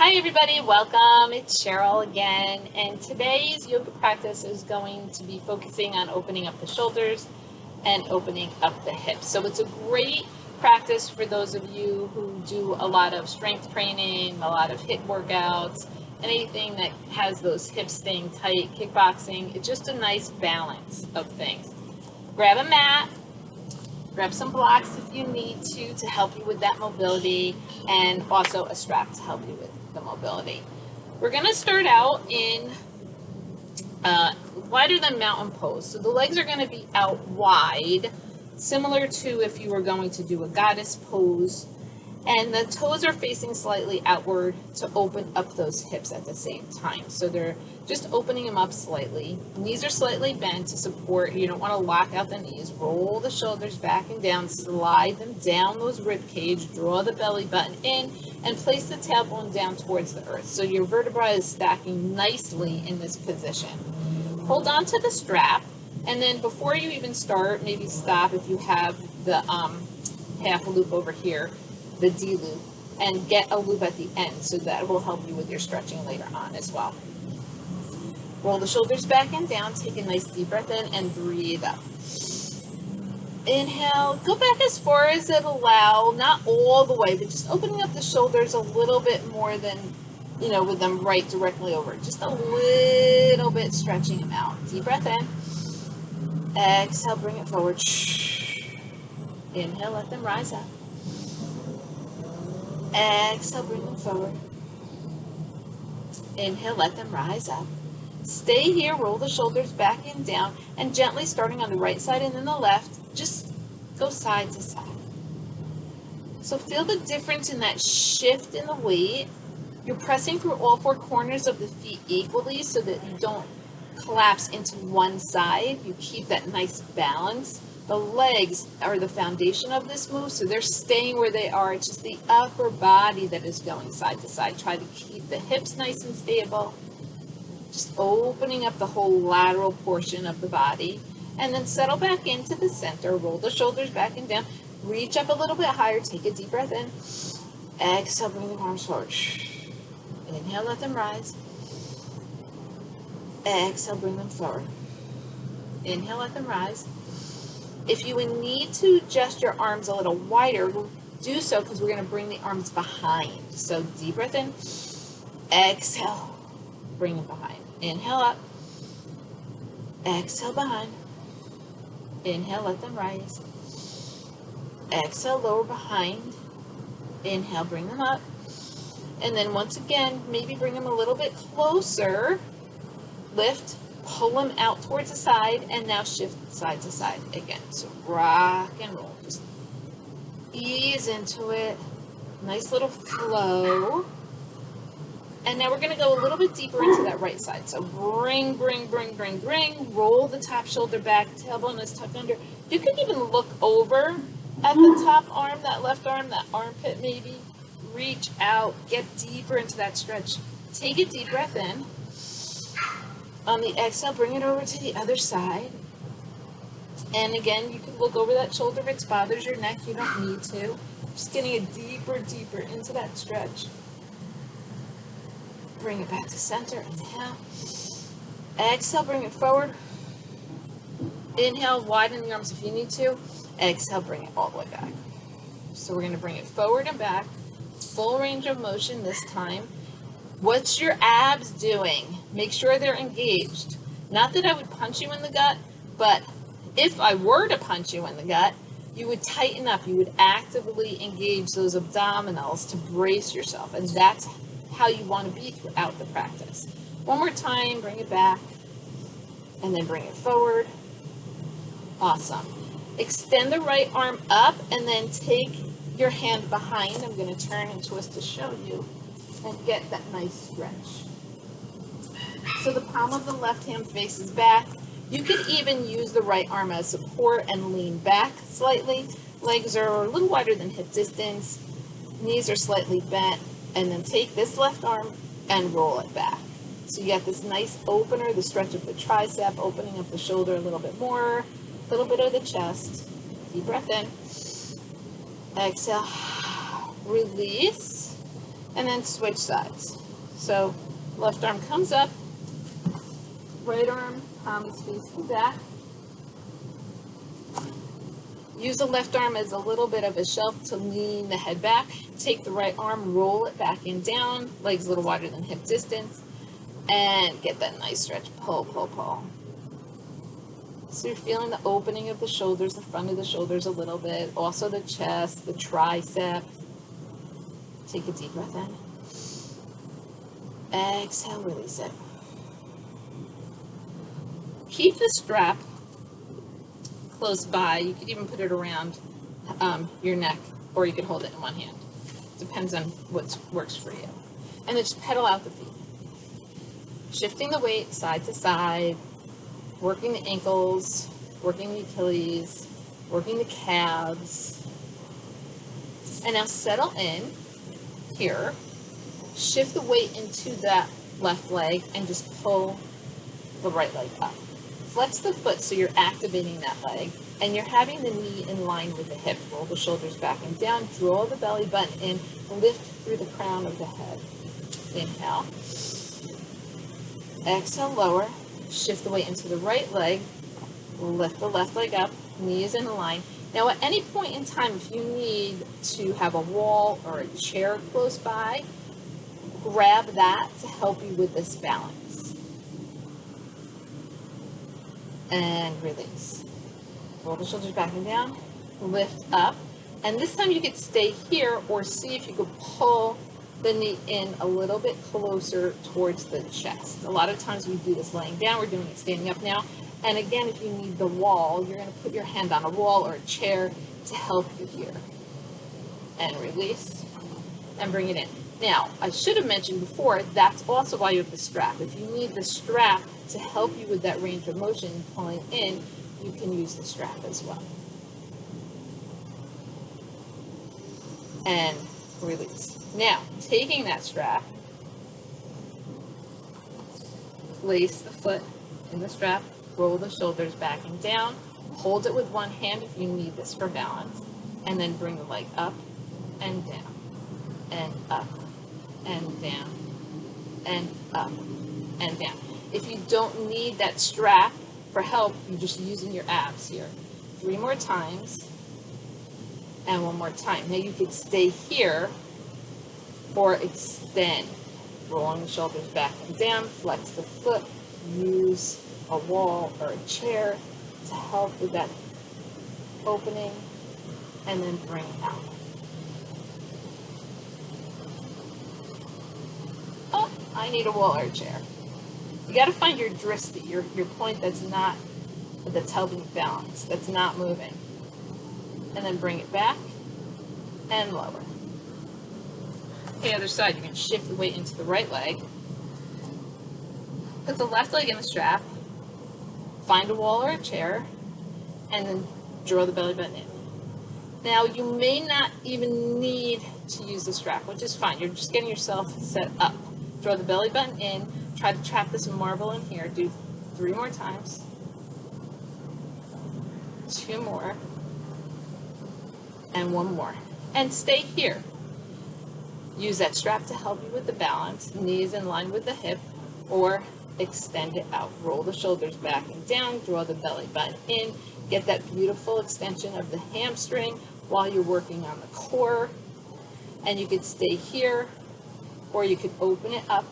Hi everybody, welcome. It's Cheryl again, and today's yoga practice is going to be focusing on opening up the shoulders and opening up the hips. So it's a great practice for those of you who do a lot of strength training, a lot of HIIT workouts, anything that has those hips staying tight, kickboxing. It's just a nice balance of things. Grab a mat. Grab some blocks if you need to help you with that mobility, and also a strap to help you with the mobility. We're going to start out in wider than mountain pose. So the legs are going to be out wide, similar to if you were going to do a goddess pose. And the toes are facing slightly outward to open up those hips at the same time. So they're just opening them up slightly. Knees are slightly bent to support. You don't want to lock out the knees. Roll the shoulders back and down. Slide them down those rib cage. Draw the belly button in and place the tailbone down towards the earth. So your vertebra is stacking nicely in this position. Hold on to the strap. And then before you even start, maybe stop if you have the half a loop over here, the D loop, and get a loop at the end, so that will help you with your stretching later on as well. Roll the shoulders back and down, take a nice deep breath in and breathe up. Inhale, go back as far as it allow, not all the way, but just opening up the shoulders a little bit more than, with them right directly over. Just a little bit, stretching them out. Deep breath in. Exhale, bring it forward. Inhale, let them rise up. Exhale, bring them forward. Inhale, let them rise up. Stay here, roll the shoulders back and down, and gently starting on the right side and then the left, just go side to side. So feel the difference in that shift in the weight. You're pressing through all four corners of the feet equally so that you don't collapse into one side. You keep that nice balance. The legs are the foundation of this move, so they're staying where they are. It's just the upper body that is going side to side. Try to keep the hips nice and stable. Just opening up the whole lateral portion of the body. And then settle back into the center. Roll the shoulders back and down. Reach up a little bit higher. Take a deep breath in. Exhale, bring the arms forward. Inhale, let them rise. Exhale, bring them forward. Inhale, let them rise. If you would need to adjust your arms a little wider, do so, because we're going to bring the arms behind. So deep breath in. Exhale. Bring it behind. Inhale up. Exhale behind. Inhale, let them rise. Exhale, lower behind. Inhale, bring them up. And then once again, maybe bring them a little bit closer. Lift. Pull them out towards the side, and now shift side to side again. So rock and roll. Just ease into it. Nice little flow. And now we're going to go a little bit deeper into that right side. So bring. Roll the top shoulder back. Tailbone is tucked under. You can even look over at the top arm, that left arm, that armpit maybe. Reach out. Get deeper into that stretch. Take a deep breath in. On the exhale, bring it over to the other side. And again, you can look over that shoulder if it bothers your neck. You don't need to. Just getting it deeper into that stretch. Bring it back to center. Inhale. Exhale, bring it forward. Inhale, widen the arms if you need to. Exhale, bring it all the way back. So we're going to bring it forward and back. Full range of motion this time. What's your abs doing? Make sure they're engaged. Not that I would punch you in the gut, but if I were to punch you in the gut, you would tighten up. You would actively engage those abdominals to brace yourself. And that's how you want to be throughout the practice. One more time, bring it back. And then bring it forward. Awesome. Extend the right arm up and then take your hand behind. I'm going to turn and twist to show you. And get that nice stretch. So the palm of the left hand faces back. You could even use the right arm as support and lean back slightly. Legs are a little wider than hip distance. Knees are slightly bent. And then take this left arm and roll it back. So you get this nice opener, the stretch of the tricep, opening up the shoulder a little bit more, a little bit of the chest. Deep breath in. Exhale. Release. And then switch sides. So left arm comes up, right arm, palm is facing back. Use the left arm as a little bit of a shelf to lean the head back. Take the right arm, roll it back and down, legs a little wider than hip distance, and get that nice stretch. Pull, pull, pull. So you're feeling the opening of the shoulders, the front of the shoulders a little bit, also the chest, the tricep. Take a deep breath in. Exhale, release it. Keep the strap close by. You could even put it around your neck, or you could hold it in one hand. Depends on what works for you. And then just pedal out the feet. Shifting the weight side to side, working the ankles, working the Achilles, working the calves. And now settle in here. Shift the weight into that left leg and just pull the right leg up. Flex the foot so you're activating that leg, and you're having the knee in line with the hip. Roll the shoulders back and down, draw the belly button in, lift through the crown of the head. Inhale. Exhale, lower. Shift the weight into the right leg, lift the left leg up, knee is in line. Now at any point in time, if you need to have a wall or a chair close by, grab that to help you with this balance. And release. Roll the shoulders back and down, lift up. And this time you could stay here or see if you could pull the knee in a little bit closer towards the chest. A lot of times we do this laying down, we're doing it standing up now. And again, if you need the wall, you're gonna put your hand on a wall or a chair to help you here. And release, and bring it in. Now, I should have mentioned before, that's also why you have the strap. If you need the strap to help you with that range of motion pulling in, you can use the strap as well. And release. Now, taking that strap, place the foot in the strap, roll the shoulders back and down, hold it with one hand if you need this for balance, and then bring the leg up and down, and up, and down, and up, and down. If you don't need that strap for help, you're just using your abs here. 3 more times, and 1 more time. Now you could stay here or extend, rolling the shoulders back and down, flex the foot, use a wall or a chair to help with that opening, and then bring it out. Oh, I need a wall or a chair. You got to find your drishti, your point that's helping you balance, that's not moving. And then bring it back and lower. The other side, you're going to shift the weight into the right leg. Put the left leg in the strap. Find a wall or a chair. And then draw the belly button in. Now, you may not even need to use the strap, which is fine. You're just getting yourself set up. Draw the belly button in. Try to trap this marble in here. Do 3 more times. 2 more. And 1 more. And stay here. Use that strap to help you with the balance. Knees in line with the hip, or extend it out. Roll the shoulders back and down. Draw the belly button in. Get that beautiful extension of the hamstring while you're working on the core. And you could stay here, or you could open it up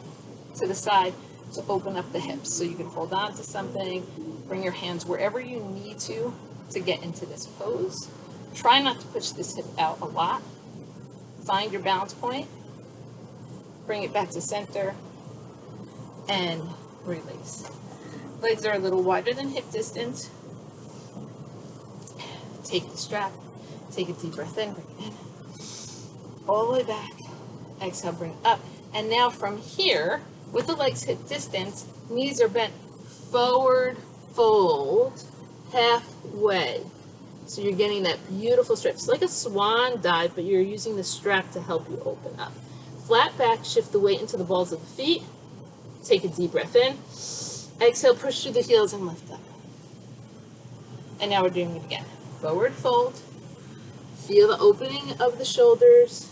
to the side to open up the hips. So you can hold on to something, bring your hands wherever you need to get into this pose. Try not to push this hip out a lot. Find your balance point, bring it back to center, and release. Legs are a little wider than hip distance. Take the strap, take a deep breath in, bring it in, all the way back. Exhale, bring it up. And now from here, with the legs hip distance, knees are bent forward, fold, halfway. So you're getting that beautiful stretch. It's like a swan dive, but you're using the strap to help you open up. Flat back, shift the weight into the balls of the feet. Take a deep breath in. Exhale, push through the heels and lift up. And now we're doing it again. Forward fold. Feel the opening of the shoulders.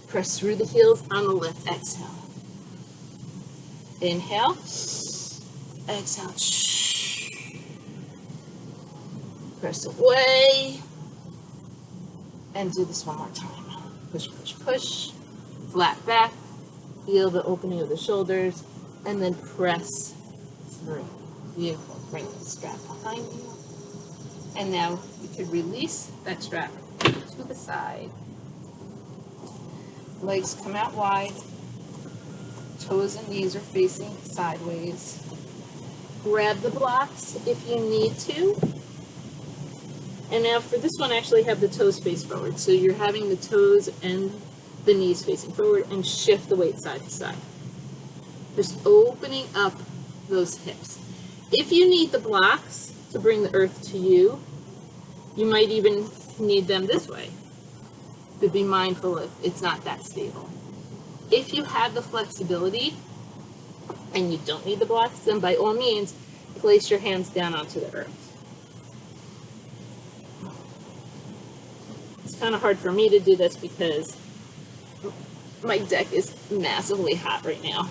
Press through the heels on the lift. Exhale. Inhale. Exhale. Press away. And do this one more time. Push, push, push. Flat back. Feel the opening of the shoulders. And then press through. Beautiful. Bring the strap behind you. And now you can release that strap to the side. Legs come out wide. Toes and knees are facing sideways. Grab the blocks if you need to. And now for this one, actually have the toes face forward. So you're having the toes and the knees facing forward and shift the weight side to side. Just opening up those hips. If you need the blocks to bring the earth to you, you might even need them this way. But be mindful if it's not that stable. If you have the flexibility and you don't need the blocks, then by all means, place your hands down onto the earth. It's kind of hard for me to do this because my deck is massively hot right now.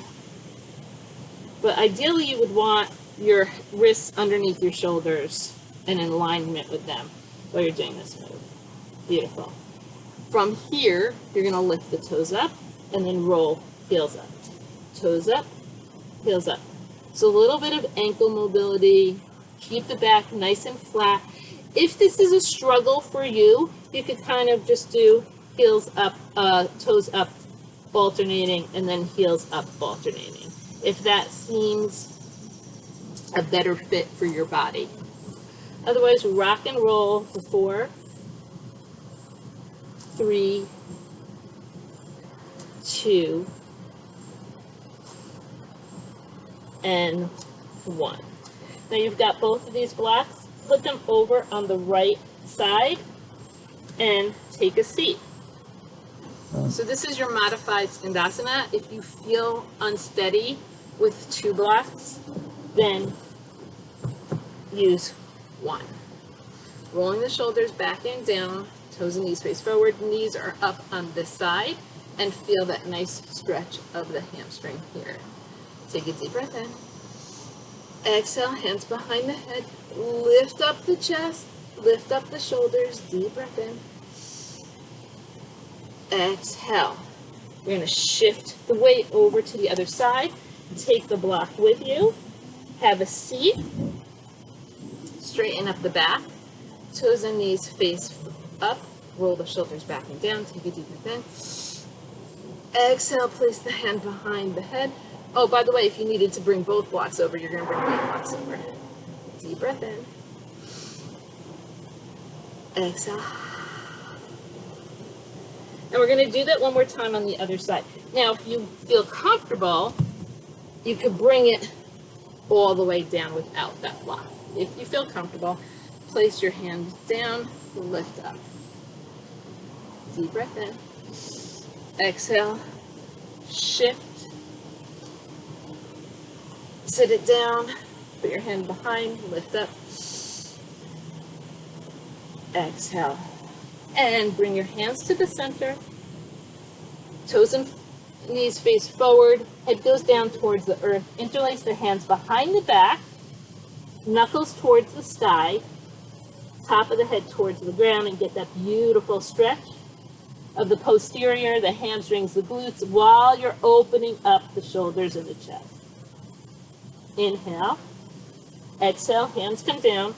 But ideally you would want your wrists underneath your shoulders and in alignment with them while you're doing this move. Beautiful. From here, you're going to lift the toes up and then roll heels up. Toes up, heels up. So a little bit of ankle mobility. Keep the back nice and flat. If this is a struggle for you, you could kind of just do heels up, toes up, alternating, and then heels up, alternating. If that seems a better fit for your body. Otherwise, rock and roll for 4, 3, 2, and 1. Now you've got both of these blocks. Put them over on the right side and take a seat. So this is your modified Skandasana. If you feel unsteady with 2 blocks, then use 1. Rolling the shoulders back and down, toes and knees face forward, knees are up on this side, and feel that nice stretch of the hamstring here. Take a deep breath in. Exhale, hands behind the head, lift up the chest, lift up the shoulders, deep breath in. Exhale. You're going to shift the weight over to the other side, take the block with you, have a seat, straighten up the back, toes and knees face up, roll the shoulders back and down, take a deep breath in. Exhale, place the hand behind the head. Oh, by the way, if you needed to bring both blocks over, you're going to bring both blocks over. Deep breath in. Exhale. And we're going to do that one more time on the other side. Now, if you feel comfortable, you could bring it all the way down without that block. If you feel comfortable, place your hand down, lift up. Deep breath in. Exhale. Shift. Sit it down. Put your hand behind, lift up. Exhale. And bring your hands to the center. Toes and knees face forward. Head goes down towards the earth. Interlace the hands behind the back. Knuckles towards the sky. Top of the head towards the ground, and get that beautiful stretch of the posterior, the hamstrings, the glutes, while you're opening up the shoulders and the chest. Inhale. Exhale. Hands come down.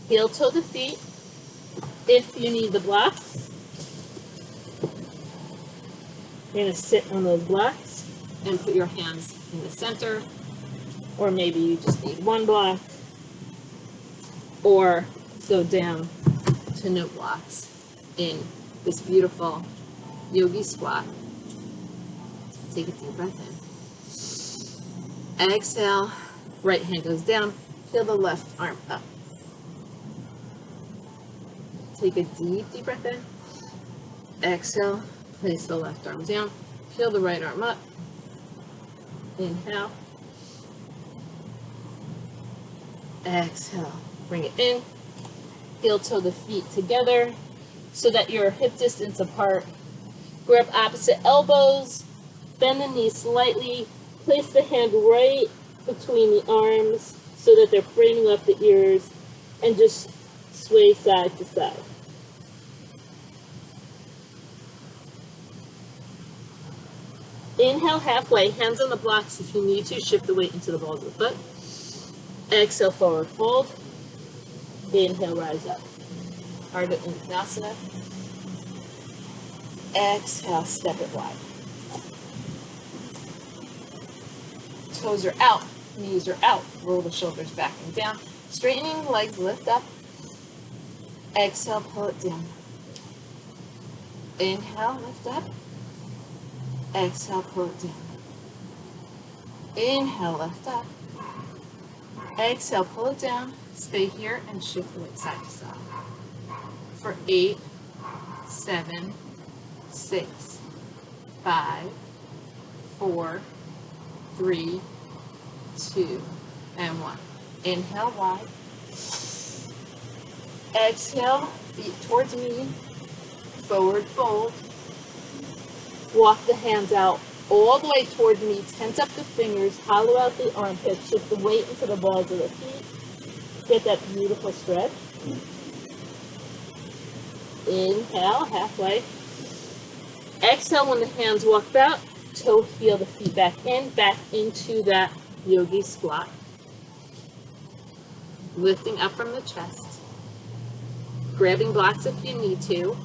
Heel toe the feet. If you need the blocks, you're going to sit on those blocks and put your hands in the center, or maybe you just need 1 block, or go down to no blocks in this beautiful yogi squat. Take a deep breath in. Exhale, right hand goes down, feel the left arm up. Take a deep breath in. Exhale, place the left arm down, feel the right arm up. Inhale. Exhale, bring it in. Heel toe the feet together so that you're hip distance apart. Grab opposite elbows, bend the knees slightly, place the hand right between the arms so that they're framing up the ears, and just sway side to side. Inhale halfway, hands on the blocks if you need to, shift the weight into the balls of the foot. Exhale, forward fold. Inhale, rise up. Ardha Uttanasana. Exhale, step it wide. Toes are out, knees are out. Roll the shoulders back and down. Straightening the legs, lift up. Exhale, pull it down. Inhale, lift up. Exhale, pull it down. Inhale, lift up. Exhale, pull it down. Stay here and shift the weight side to side. For 8, 7, 6, 5, 4, 3, 2, and 1. Inhale wide. Exhale, feet towards me. Forward fold. Walk the hands out all the way towards me. Tense up the fingers. Hollow out the armpits. Shift the weight into the balls of the feet. Get that beautiful stretch. Inhale, halfway. Exhale when the hands walk out. Toe heel the feet back into that yogi squat. Lifting up from the chest. Grabbing blocks if you need to.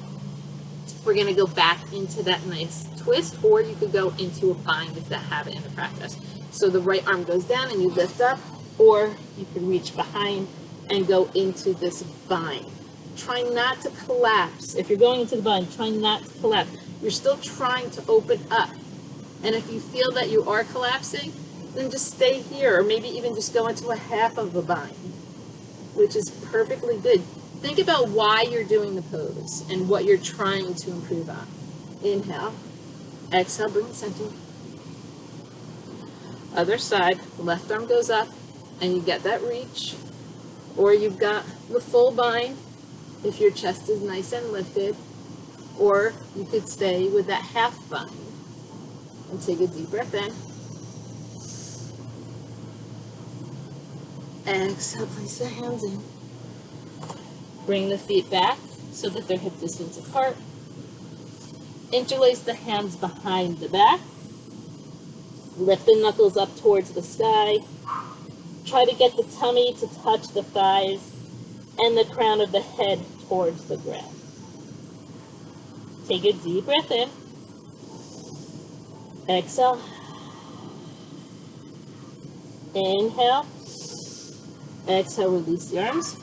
We're going to go back into that nice twist, or you could go into a bind if that habit in the practice. So the right arm goes down and you lift up, or you can reach behind and go into this bind. Try not to collapse. If you're going into the bind, try not to collapse. You're still trying to open up. And if you feel that you are collapsing, then just stay here, or maybe even just go into a half of a bind, which is perfectly good. Think about why you're doing the pose and what you're trying to improve on. Inhale. Exhale, bring the center. Other side, left arm goes up, and you get that reach. Or you've got the full bind if your chest is nice and lifted. Or you could stay with that half bind. And take a deep breath in. Exhale, place the hands in. Bring the feet back so that they're hip distance apart. Interlace the hands behind the back. Lift the knuckles up towards the sky. Try to get the tummy to touch the thighs and the crown of the head towards the ground. Take a deep breath in. Exhale. Inhale. Exhale, release the arms.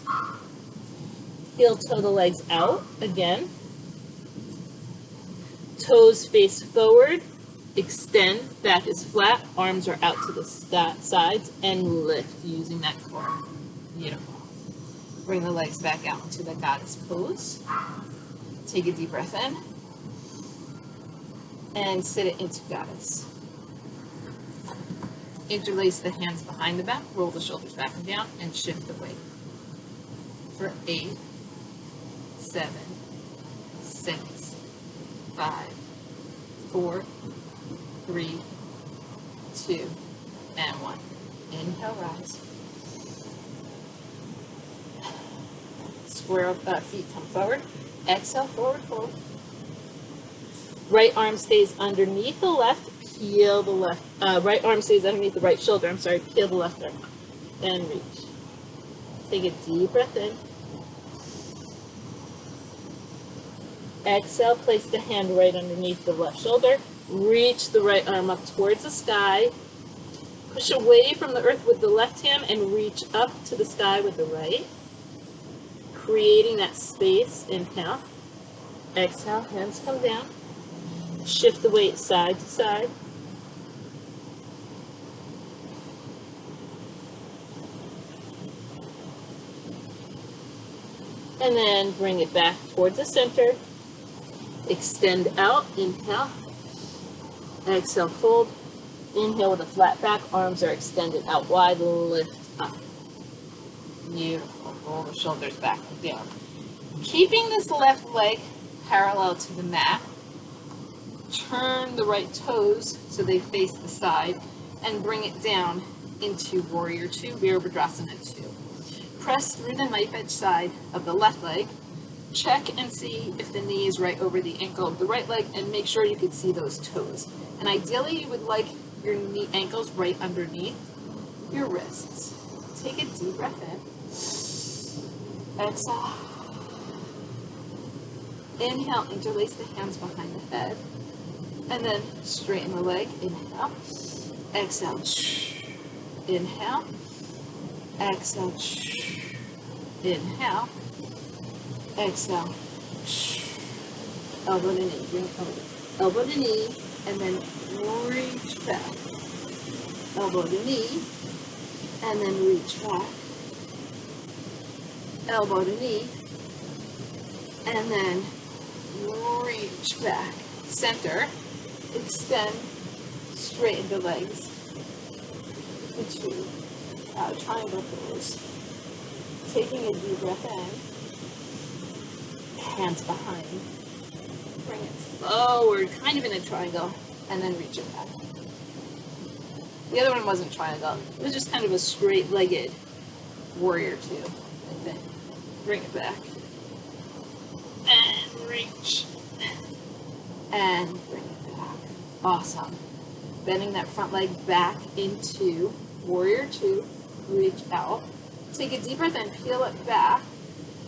Heel toe the legs out again. Toes face forward. Extend. Back is flat. Arms are out to the sides. And lift using that core. Beautiful. Bring the legs back out into the goddess pose. Take a deep breath in. And sit it into goddess. Interlace the hands behind the back. Roll the shoulders back and down. And shift the weight. For 8, 7, 6, 5, 4, 3, 2, and 1. Inhale, rise. Square up, feet come forward. Exhale, forward fold. Right arm stays underneath the left. Peel the left. Right arm stays underneath the right shoulder. I'm sorry. Peel the left arm up. And reach. Take a deep breath in. Exhale, place the hand right underneath the left shoulder. Reach the right arm up towards the sky. Push away from the earth with the left hand and reach up to the sky with the right. Creating that space. Inhale. Exhale, hands come down. Shift the weight side to side. And then bring it back towards the center. Extend out, inhale. Exhale, fold. Inhale with a flat back, arms are extended out wide, lift up. Beautiful, roll the shoulders back and down. Keeping this left leg parallel to the mat. Turn the right toes so they face the side and bring it down into Warrior 2, Virabhadrasana 2. Press through the knife edge side of the left leg. Check and see if the knee is right over the ankle of the right leg, and make sure you can see those toes. And ideally, you would like your knee ankles right underneath your wrists. Take a deep breath in. Exhale. Inhale, interlace the hands behind the head. And then straighten the leg. Inhale. Exhale. Inhale. Exhale. Inhale. Exhale. Elbow to knee. Bring elbow to knee. And then reach back. Elbow to knee. And then reach back. Elbow to knee. And then reach back. Center. Extend. Straighten the legs into triangle pose. Taking a deep breath in. Hands behind. Bring it forward, kind of in a triangle, and then reach it back. The other one wasn't triangle. It was just kind of a straight-legged Warrior 2, I think. Bring it back. And reach. And bring it back. Awesome. Bending that front leg back into Warrior 2. Reach out. Take a deep breath and peel it back.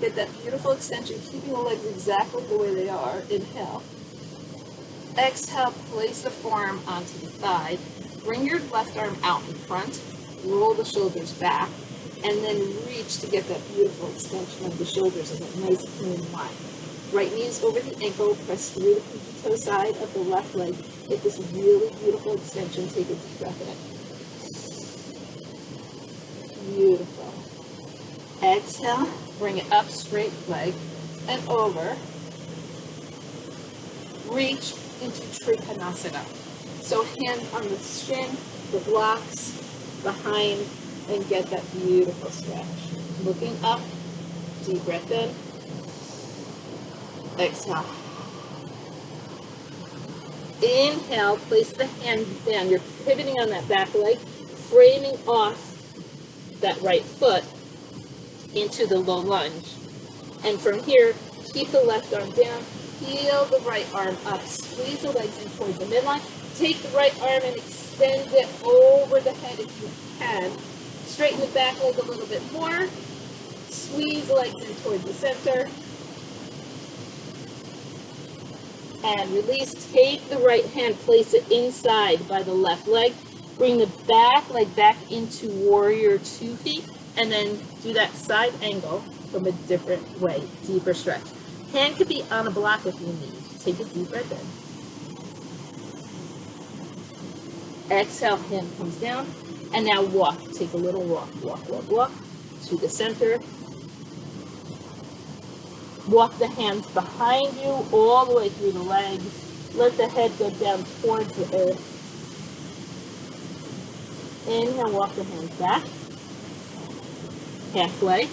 Get that beautiful extension, keeping the legs exactly the way they are. Inhale. Exhale, place the forearm onto the thigh. Bring your left arm out in front. Roll the shoulders back. And then reach to get that beautiful extension of the shoulders and that nice clean line. Right knee is over the ankle. Press through the pinky toe side of the left leg. Get this really beautiful extension. Take a deep breath in. Beautiful. Exhale. Bring it up, straight leg, and over. Reach into Hanasana. So hand on the shin, the blocks, behind, and get that beautiful stretch. Looking up, deep breath in. Exhale. Inhale, place the hand down. You're pivoting on that back leg, framing off that right foot into the low lunge. And from here, keep the left arm down, heel the right arm up, squeeze the legs in towards the midline, take the right arm and extend it over the head if you can. Straighten the back leg a little bit more, squeeze legs in towards the center, and release. Take the right hand, place it inside by the left leg, bring the back leg back into Warrior 2 feet, and then do that side angle from a different way, deeper stretch. Hand could be on a block if you need. Take a deep breath in. Exhale, hand comes down. And now walk. Take a little walk. Walk, walk, walk to the center. Walk the hands behind you all the way through the legs. Let the head go down towards the earth. Inhale, walk the hands back. Halfway.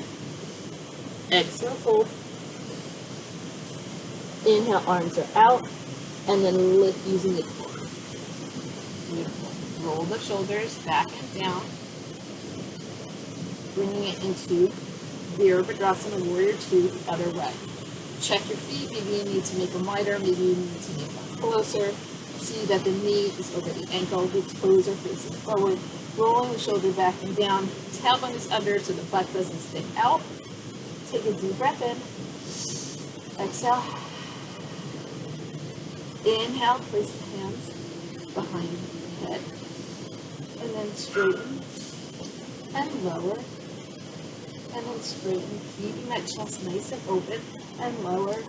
Exhale, fold. Inhale, arms are out. And then lift using the core. Beautiful. Roll the shoulders back and down. Bringing it into Virabhadrasana Warrior 2 the other way. Check your feet. Maybe you need to make them wider. Maybe you need to make them closer. See that the knee is over the ankle. The toes are facing forward. Rolling the shoulder back and down. Tailbone is under so the butt doesn't stick out. Take a deep breath in. Exhale. Inhale, place the hands behind the head. And then straighten and lower. And then straighten, keeping that chest nice and open. And lower.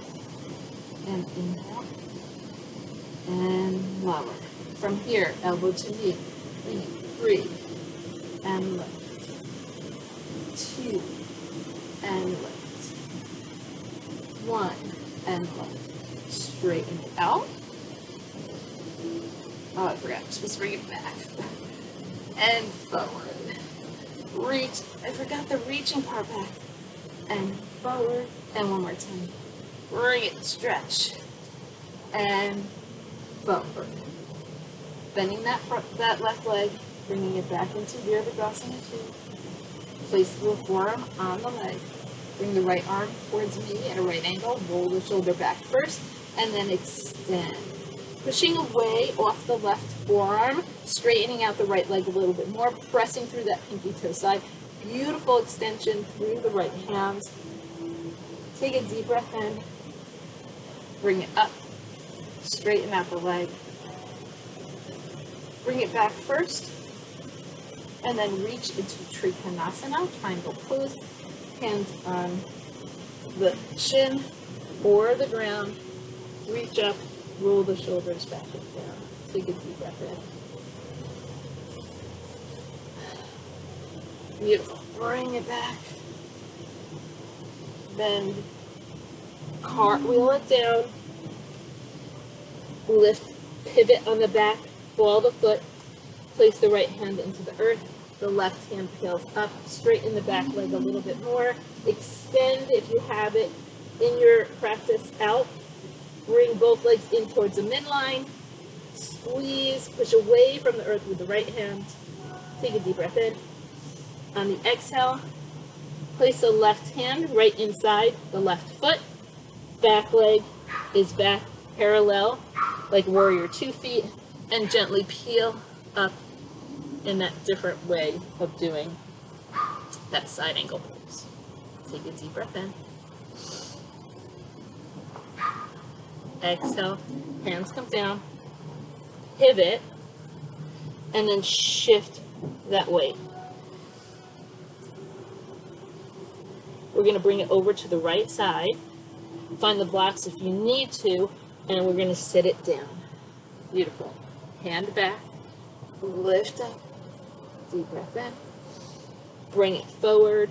And inhale. And lower. From here, elbow to knee. 3. And lift. 2. And lift. 1. And lift. Straighten it out. Oh, I forgot. I'm supposed to bring it back. And forward. Reach. I forgot the reaching part back. And forward. And one more time. Bring it. Stretch. And forward. Bending that left leg, bringing it back into Virabhadrasana 2. Place the forearm on the leg. Bring the right arm towards me at a right angle. Roll the shoulder back first, and then extend. Pushing away off the left forearm, straightening out the right leg a little bit more, pressing through that pinky toe side. Beautiful extension through the right hand. Take a deep breath in. Bring it up. Straighten out the leg. Bring it back first. And then reach into Hanasana, triangle pose. Hands on the chin or the ground. Reach up. Roll the shoulders back and down. Take a deep breath in. Beautiful. Bring it back. Bend. Cartwheel it down. Lift. Pivot on the back. Ball the foot. Place the right hand into the earth. The left hand peels up. Straighten the back leg a little bit more. Extend, if you have it in your practice, out. Bring both legs in towards the midline. Squeeze, push away from the earth with the right hand. Take a deep breath in. On the exhale, place the left hand right inside the left foot. Back leg is back parallel, like warrior 2 feet, and gently peel up in that different way of doing that side angle pose. Take a deep breath in. Exhale, hands come down, pivot, and then shift that weight. We're going to bring it over to the right side. Find the blocks if you need to, and we're going to sit it down. Beautiful. Hand back, lift up, deep breath in, bring it forward,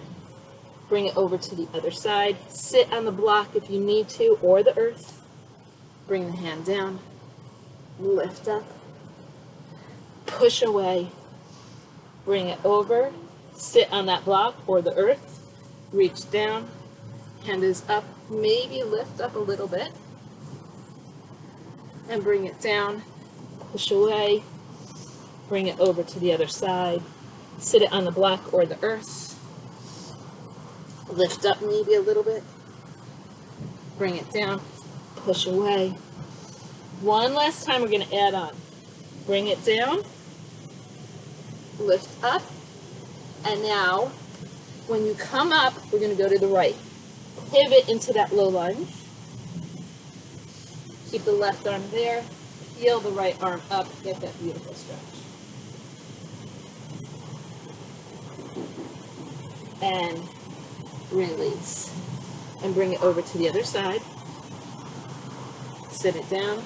bring it over to the other side. Sit on the block if you need to, or the earth. Bring the hand down, lift up, push away, bring it over, sit on that block or the earth, reach down, hand is up, maybe lift up a little bit, and bring it down, push away, bring it over to the other side, sit it on the block or the earth, lift up maybe a little bit, bring it down, push away. One last time we're going to add on. Bring it down, lift up, and now when you come up, we're going to go to the right. Pivot into that low lunge. Keep the left arm there. Peel the right arm up. Get that beautiful stretch. And release. And bring it over to the other side. Sit it down.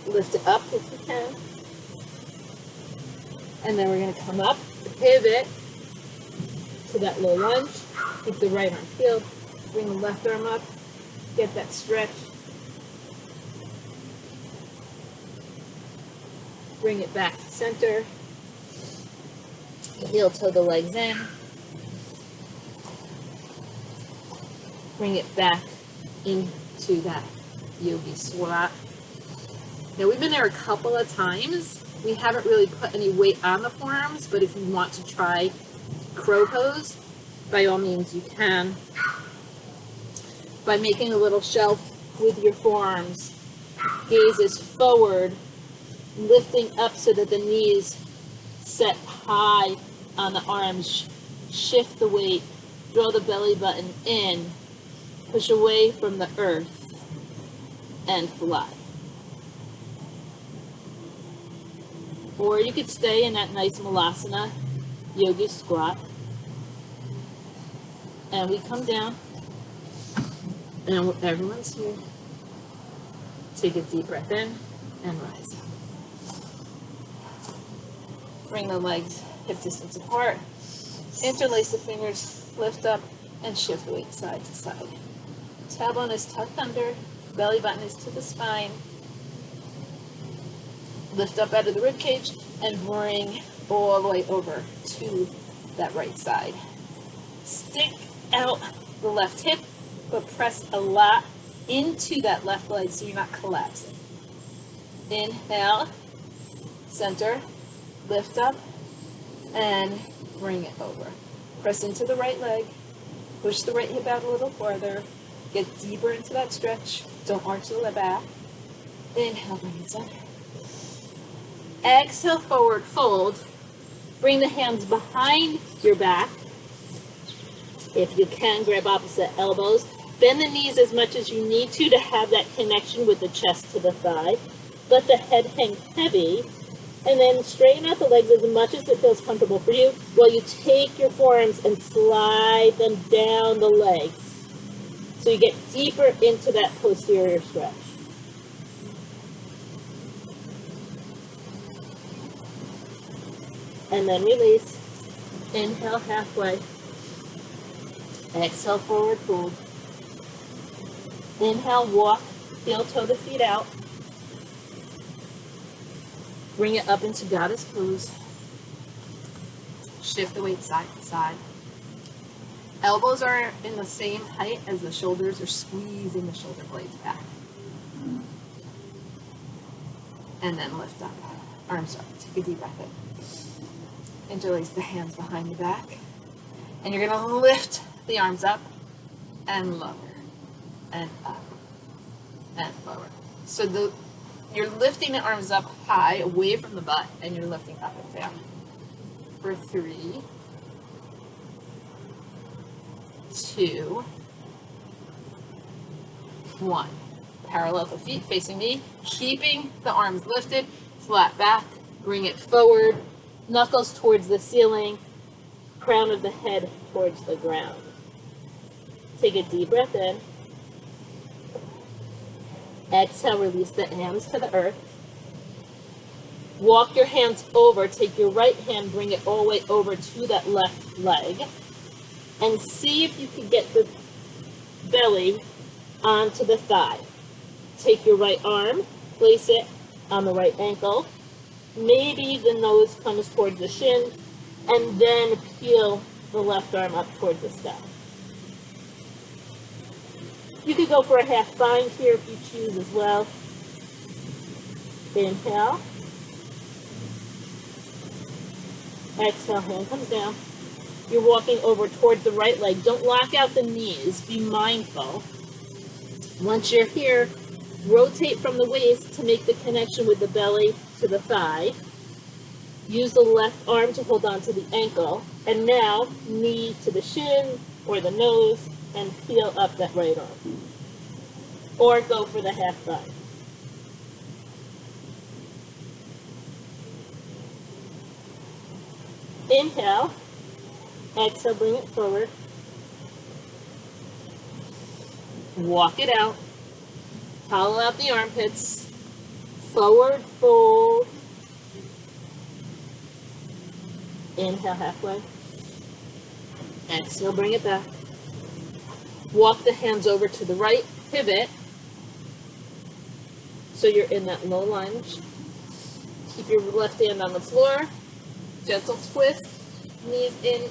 Lift it up if you can. And then we're going to come up, pivot to that low lunge. Keep the right arm peeled. Bring the left arm up. Get that stretch. Bring it back to center. Heel toe the legs in. Bring it back into that yogi squat. Now we've been there a couple of times. We haven't really put any weight on the forearms, but if you want to try crow pose, by all means you can. By making a little shelf with your forearms, gaze is forward, lifting up so that the knees set high on the arms. Shift the weight, draw the belly button in, push away from the earth, and fly. Or you could stay in that nice Malasana yogi squat. And we come down, and everyone's here. Take a deep breath in and rise up. Bring the legs hip distance apart. Interlace the fingers, lift up, and shift weight side to side. Tailbone is tucked under, belly button is to the spine. Lift up out of the rib cage and bring all the way over to that right side. Stick out the left hip, but press a lot into that left leg so you're not collapsing. Inhale, center, lift up, and bring it over. Press into the right leg, push the right hip out a little farther, get deeper into that stretch, don't arch the back. Inhale, bring it center. Exhale, forward fold. Bring the hands behind your back. If you can, grab opposite elbows. Bend the knees as much as you need to have that connection with the chest to the thigh. Let the head hang heavy. And then straighten out the legs as much as it feels comfortable for you while you take your forearms and slide them down the legs. So you get deeper into that posterior stretch. And then release. Inhale halfway. Exhale, forward fold. Inhale, walk, heel toe the feet out. Bring it up into Goddess Pose. Shift the weight side to side. Elbows are in the same height as the shoulders, or squeezing the shoulder blades back. And then lift up. Arms up. Take a deep breath in. Interlace the hands behind the back. And you're going to lift the arms up and lower and up and lower. So you're lifting the arms up high, away from the butt, and you're lifting up and down. For 3, 2, 1. Parallel the feet facing me, keeping the arms lifted, flat back, bring it forward, knuckles towards the ceiling, crown of the head towards the ground. Take a deep breath in. Exhale, release the hands to the earth. Walk your hands over, take your right hand, bring it all the way over to that left leg. And see if you can get the belly onto the thigh. Take your right arm, place it on the right ankle. Maybe the nose comes towards the shin, and then peel the left arm up towards the sky. You could go for a half bind here if you choose as well. Inhale. Exhale, hand comes down. You're walking over towards the right leg. Don't lock out the knees. Be mindful. Once you're here, rotate from the waist to make the connection with the belly to the thigh. Use the left arm to hold on to the ankle. And now, knee to the shin or the nose and peel up that right arm. Or go for the half bind. Inhale. Exhale, bring it forward. Walk it out. Hollow out the armpits. Forward fold. Inhale halfway. Exhale, bring it back. Walk the hands over to the right. Pivot. So you're in that low lunge. Keep your left hand on the floor. Gentle twist. Knees in,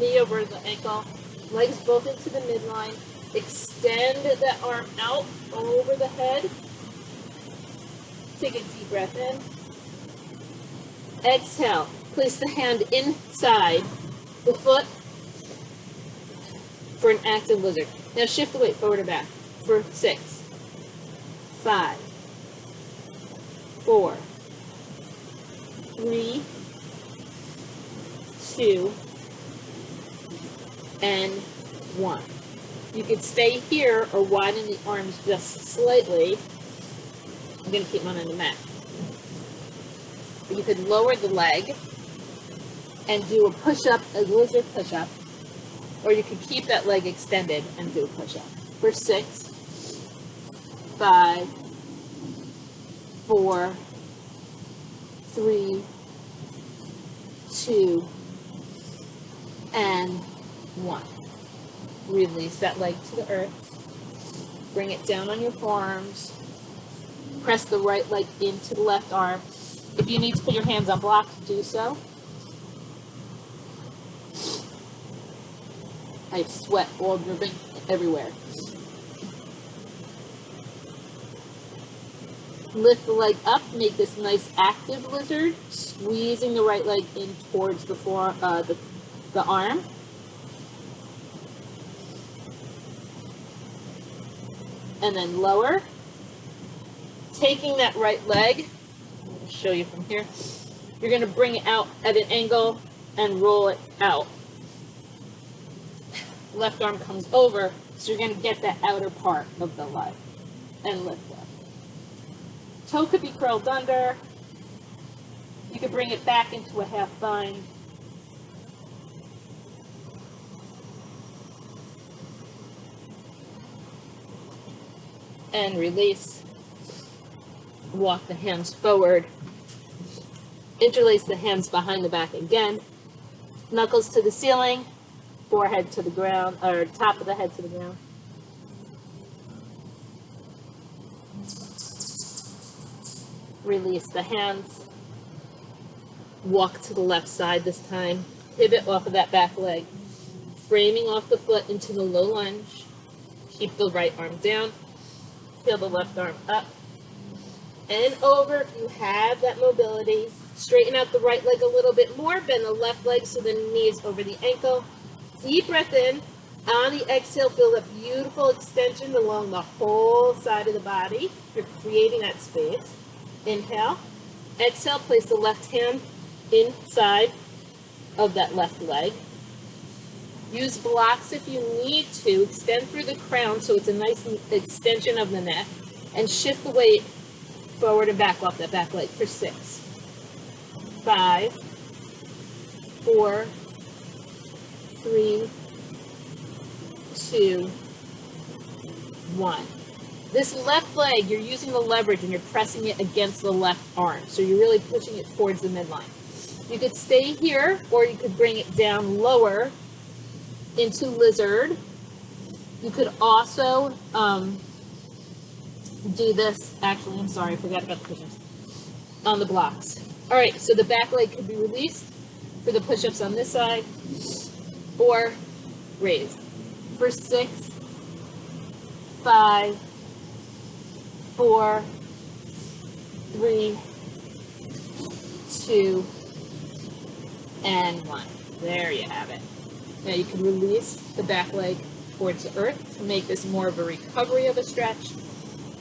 knee over the ankle. Legs both into the midline. Extend that arm out over the head. Take a deep breath in. Exhale. Place the hand inside the foot for an active lizard. Now shift the weight forward and back for 6, 5, 4, 3, 2, and 1. You could stay here or widen the arms just slightly. I'm going to keep mine on the mat. You could lower the leg and do a push-up, a lizard push-up, or you could keep that leg extended and do a push-up. For 6, 5, 4, 3, 2, and 1. Release that leg to the earth. Bring it down on your forearms. Press the right leg into the left arm. If you need to put your hands on blocks, do so. I have sweat all dripping everywhere. Lift the leg up, make this nice active lizard, squeezing the right leg in towards the arm. And then lower. Taking that right leg, I'll show you from here, you're going to bring it out at an angle and roll it out. Left arm comes over, so you're going to get that outer part of the leg and lift up. Toe could be curled under. You could bring it back into a half bind. And release. Walk the hands forward. Interlace the hands behind the back again. Knuckles to the ceiling. Forehead to the ground, or top of the head to the ground. Release the hands. Walk to the left side this time. Pivot off of that back leg. Framing off the foot into the low lunge. Keep the right arm down. Peel the left arm up. And over if you have that mobility. Straighten out the right leg a little bit more. Bend the left leg so the knee is over the ankle. Deep breath in. On the exhale, feel that beautiful extension along the whole side of the body. You're creating that space. Inhale. Exhale, place the left hand inside of that left leg. Use blocks if you need to. Extend through the crown so it's a nice extension of the neck. And shift the weight forward and back off that back leg for 6, 5, 4, 3, 2, 1. This left leg, you're using the leverage and you're pressing it against the left arm. So you're really pushing it towards the midline. You could stay here or you could bring it down lower into lizard. You could also do this. Actually, I'm sorry, I forgot about the push-ups on the blocks. All right, so the back leg could be released for the push-ups on this side or raised for 6, 5, 4, 3, 2, and 1. There you have it. Now you can release the back leg towards the earth to make this more of a recovery of a stretch.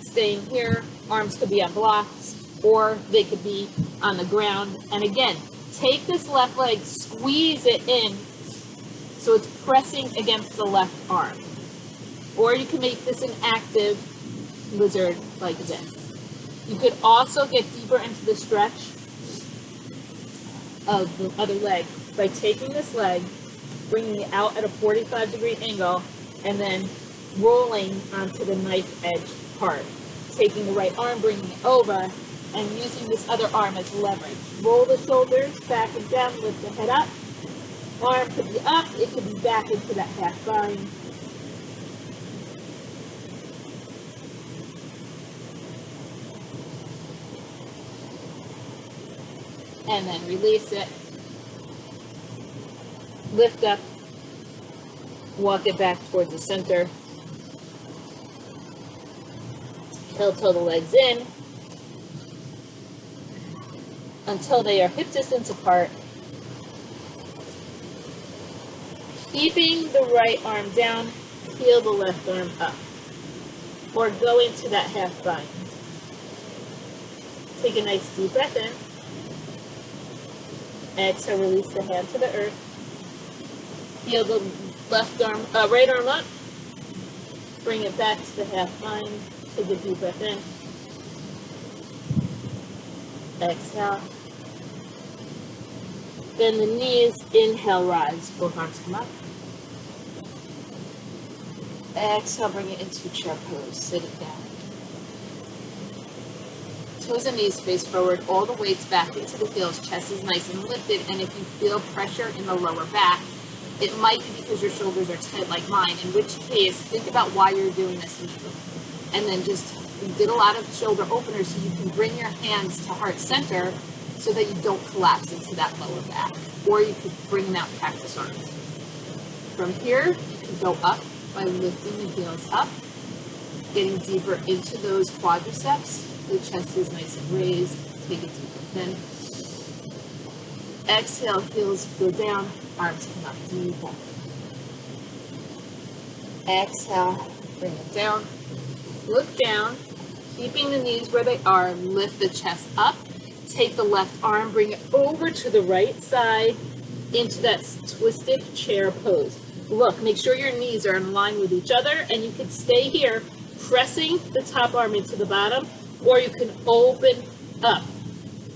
Staying here, arms could be on blocks or they could be on the ground. And again, take this left leg, squeeze it in so it's pressing against the left arm. Or you can make this an active lizard like this. You could also get deeper into the stretch of the other leg by taking this leg, bringing it out at a 45-degree angle, and then rolling onto the knife edge part. Taking the right arm, bringing it over, and using this other arm as leverage. Roll the shoulders back and down, lift the head up. Arm could be up, it could be back into that half bind. And then release it. Lift up. Walk it back towards the center. Heel toe the legs in until they are hip distance apart. Keeping the right arm down, peel the left arm up. Or go into that half bind. Take a nice deep breath in. Exhale, release the hand to the earth. Peel the right arm up. Bring it back to the half bind. Take a deep breath in. Exhale. Bend the knees. Inhale, rise. Both arms come up. Exhale, bring it into chair pose. Sit it down. Toes and knees face forward. All the weights back into the heels. Chest is nice and lifted. And if you feel pressure in the lower back, it might be because your shoulders are tight like mine, in which case, think about why you're doing this. And then just, you did a lot of shoulder openers so you can bring your hands to heart center so that you don't collapse into that lower back. Or you could bring them out cactus arms. From here, you can go up by lifting the heels up, getting deeper into those quadriceps, The chest is nice and raised. Take a deep breath in. Exhale, heels go down, arms come up, deep breath. Exhale, bring it down. Look down, keeping the knees where they are. Lift the chest up. Take the left arm, bring it over to the right side into that twisted chair pose. Look, make sure your knees are in line with each other, and you can stay here pressing the top arm into the bottom, or you can open up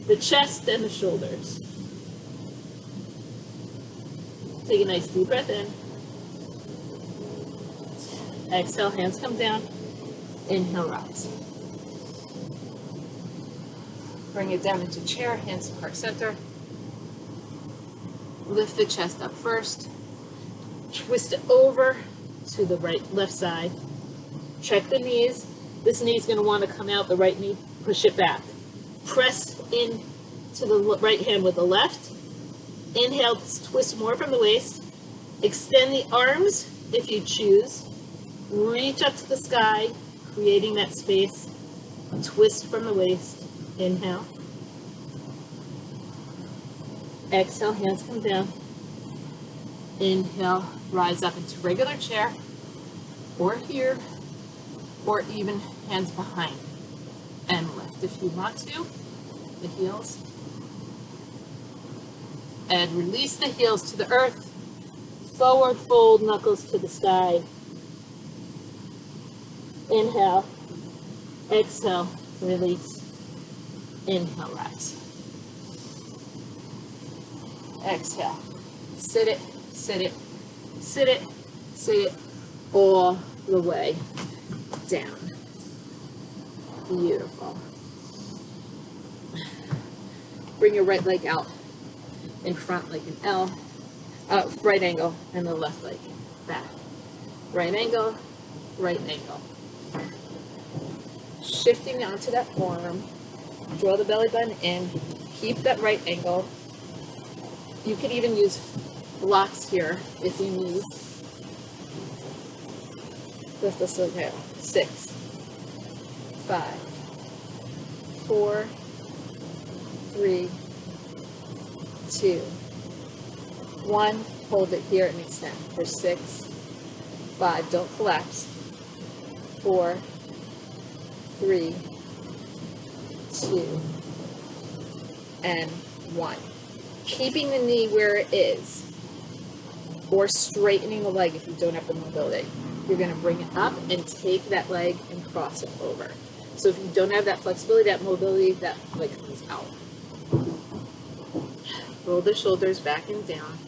the chest and the shoulders. Take a nice deep breath in. Exhale, hands come down. Inhale, rise. Bring it down into chair, hands to heart center. Lift the chest up first. Twist it over to the left side. Check the knees. This knee is going to want to come out, the right knee, push it back. Press in to the right hand with the left. Inhale, twist more from the waist. Extend the arms if you choose. Reach up to the sky, creating that space. Twist from the waist. Inhale. Exhale, hands come down. Inhale, rise up into regular chair, or here, or even hands behind. And lift if you want to, the heels. And release the heels to the earth. Forward fold, knuckles to the sky. Inhale. Exhale, release. Inhale, rise. Exhale. Sit it, sit it, sit it, sit it all the way down. Beautiful. Bring your right leg out in front like an L. Right angle, and the left leg back. Right angle, right angle. Shifting onto that forearm. Draw the belly button in. Keep that right angle. You can even use blocks here if you need. Lift this up now. 6, 5, 4, 3, 2, 1. Hold it here and extend for 6, 5. Don't collapse. 4, 3, 2, and 1. Keeping the knee where it is, or straightening the leg if you don't have the mobility. You're going to bring it up and take that leg and cross it over. So if you don't have that flexibility, that mobility, that leg comes out. Roll the shoulders back and down.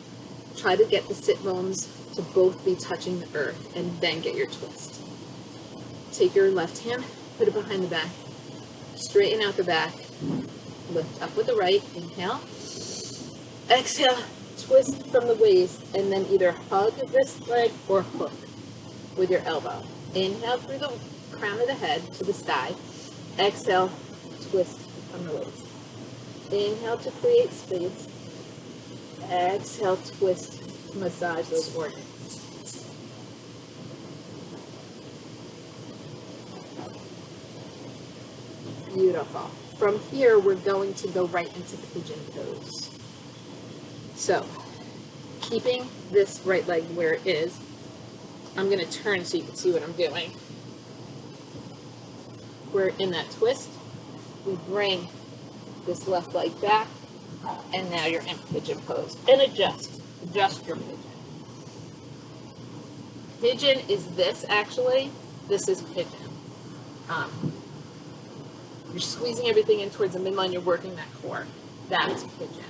Try to get the sit bones to both be touching the earth, and then get your twist. Take your left hand, put it behind the back, straighten out the back, lift up with the right, inhale. Exhale, twist from the waist, and then either hug this leg or hook with your elbow. Inhale through the crown of the head to the sky. Exhale, twist from the waist. Inhale to create space. Exhale, twist, massage those organs. Beautiful. From here, we're going to go right into Pigeon Pose. So, keeping this right leg where it is, I'm going to turn so you can see what I'm doing. We're in that twist. We bring this left leg back, and now you're in Pigeon Pose. And adjust your pigeon. Pigeon is this, actually. This is pigeon. You're squeezing everything in towards the midline. You're working that core. That's pigeon.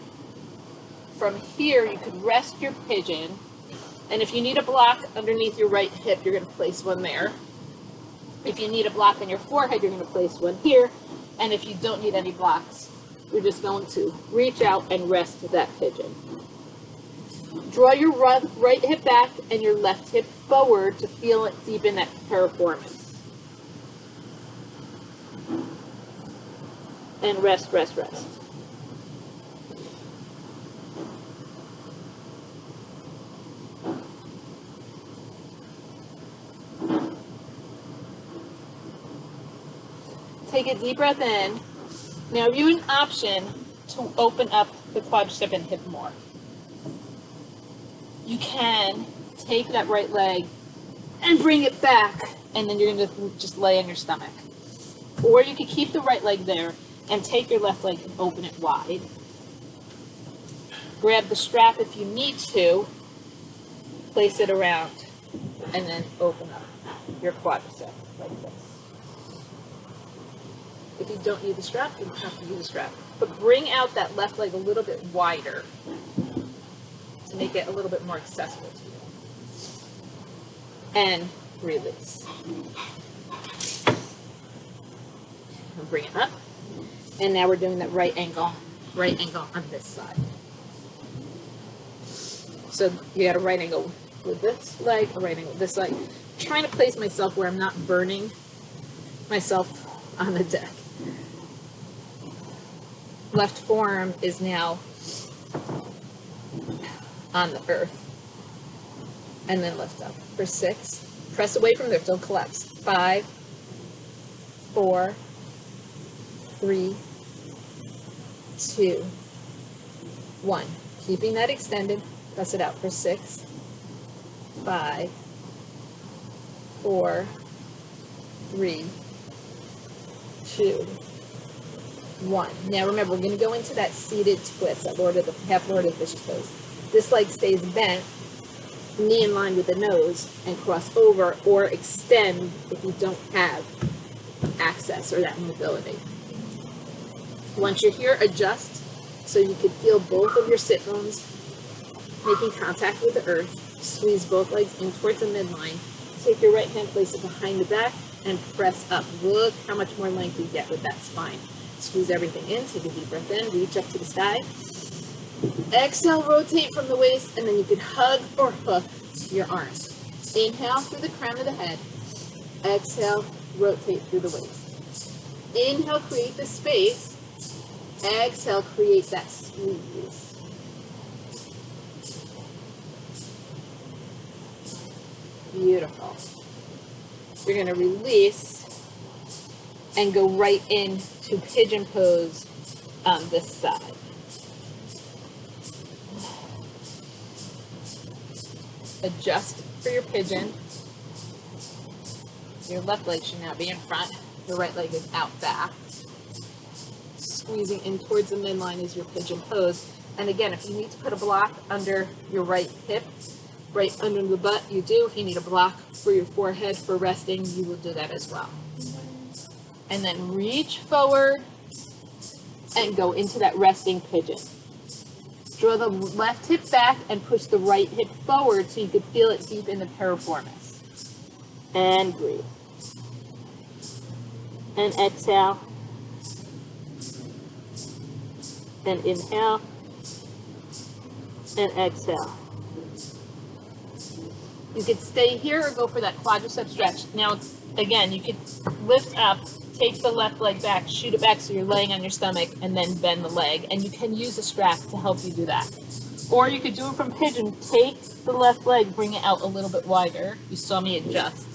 From here, you could rest your pigeon. And if you need a block underneath your right hip, you're going to place one there. If you need a block on your forehead, you're going to place one here. And if you don't need any blocks, you're just going to reach out and rest that pigeon. Draw your right hip back and your left hip forward to feel it deepen that piriformis. And rest, rest, rest. Take a deep breath in. Now you have an option to open up the quadricep and hip more. You can take that right leg and bring it back, and then you're going to just lay on your stomach. Or you could keep the right leg there and take your left leg and open it wide. Grab the strap if you need to, place it around, and then open up your quadricep like this. If you don't need the strap, you don't have to use the strap. But bring out that left leg a little bit wider to make it a little bit more accessible to you. And release. And bring it up. And now we're doing that right angle on this side. So you got a right angle with this leg, a right angle with this leg. I'm trying to place myself where I'm not burning myself on the deck. Left forearm is now on the earth. And then lift up for 6. Press away from there, don't collapse. 5, 4, 3, 2, 1. Keeping that extended, press it out for 6, 5, 4, 3, 2, 1. Now remember, we're going to go into that seated twist, that half Lord of the Fish pose. This leg stays bent, knee in line with the nose, and cross over or extend if you don't have access or that mobility. Once you're here, adjust so you can feel both of your sit bones making contact with the earth. Squeeze both legs in towards the midline. Take your right hand, place it behind the back, and press up. Look how much more length you get with that spine. Squeeze everything in, take a deep breath in, reach up to the sky. Exhale, rotate from the waist, and then you can hug or hook your arms. Inhale through the crown of the head. Exhale, rotate through the waist. Inhale, create the space. Exhale, create that squeeze. Beautiful. You're going to release and go right into pigeon pose on this side. Adjust for your pigeon. Your left leg should now be in front. Your right leg is out back. Squeezing in towards the midline is your pigeon pose. And again, if you need to put a block under your right hip, right under the butt, you do. If you need a block for your forehead for resting, you will do that as well. And then reach forward and go into that resting pigeon. Draw the left hip back and push the right hip forward so you can feel it deep in the piriformis. And breathe. And exhale. And inhale. And exhale. You could stay here or go for that quadricep stretch. Now, again, you could lift up, take the left leg back, shoot it back so you're laying on your stomach, and then bend the leg. And you can use a strap to help you do that. Or you could do it from pigeon. Take the left leg, bring it out a little bit wider. You saw me adjust.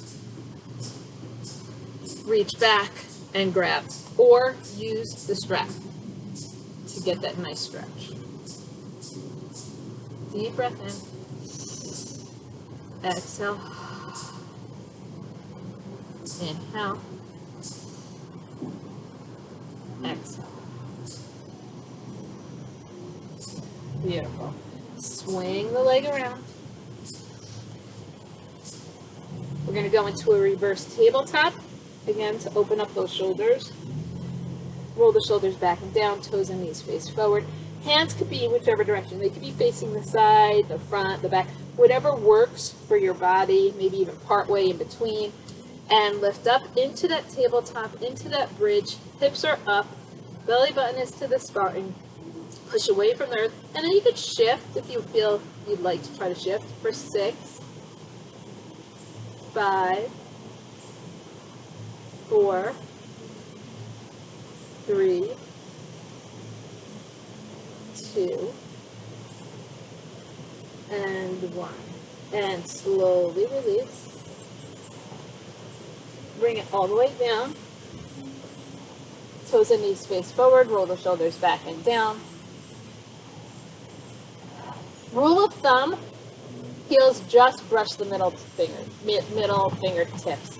Reach back and grab. Or use the strap to get that nice stretch. Deep breath in. Exhale. Inhale. Exhale. Beautiful. Swing the leg around. We're going to go into a reverse tabletop. Again, to open up those shoulders. Roll the shoulders back and down, toes and knees face forward. Hands could be whichever direction. They could be facing the side, the front, the back, whatever works for your body, maybe even part way in between. And lift up into that tabletop, into that bridge. Hips are up, belly button is to the spine. Push away from the earth. And then you could shift if you feel you'd like to try to shift for 6, 5, 4, 3, 2, and 1. And slowly release. Bring it all the way down. toes and knees face forward, roll the shoulders back and down. Rule of thumb, heels just brush the middle fingertips.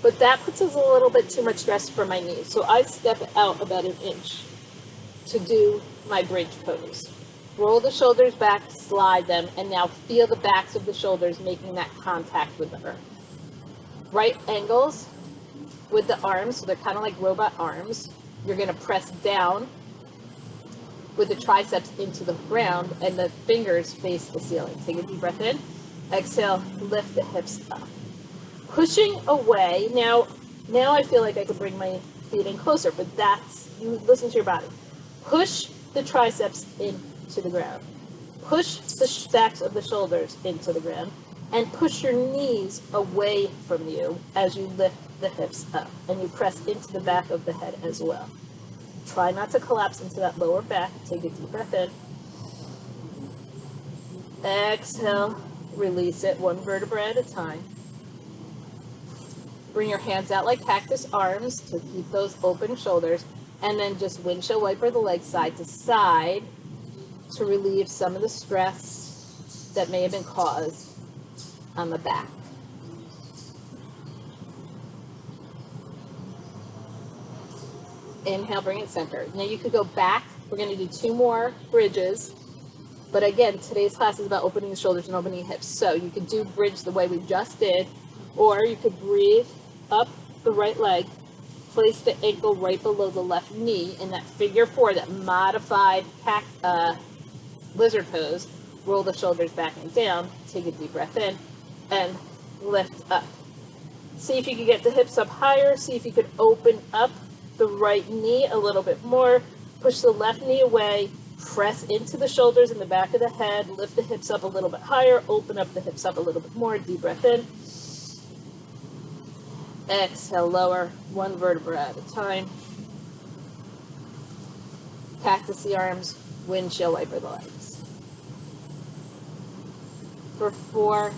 But that puts us a little bit too much stress for my knees. So I step out about an inch to do my bridge pose. Roll the shoulders back, slide them, and now feel the backs of the shoulders making that contact with the earth. Right angles with the arms, so they're kind of like robot arms. You're going to press down with the triceps into the ground and the fingers face the ceiling. Take a deep breath in. Exhale, lift the hips up. Pushing away. Now I feel like I could bring my feet in closer, but that's, you listen to your body. Push the triceps into the ground. Push the backs of the shoulders into the ground, and push your knees away from you as you lift the hips up, and you press into the back of the head as well. Try not to collapse into that lower back. Take a deep breath in. Exhale, release it one vertebra at a time. Bring your hands out like cactus arms to keep those open shoulders, and then just windshield wiper the legs side to side to relieve some of the stress that may have been caused on the back. Inhale, bring it center. Now you could go back. We're going to do 2 more bridges. But again, today's class is about opening the shoulders and opening the hips. So you could do bridge the way we just did, or you could breathe up the right leg, place the ankle right below the left knee in that figure 4, that modified lizard pose. Roll the shoulders back and down. Take a deep breath in and lift up. See if you can get the hips up higher. See if you could open up the right knee a little bit more. Push the left knee away. Press into the shoulders and the back of the head. Lift the hips up a little bit higher. Open up the hips up a little bit more. Deep breath in. Exhale, lower, one vertebra at a time. Cactus the arms, windshield wiper the legs. For 4,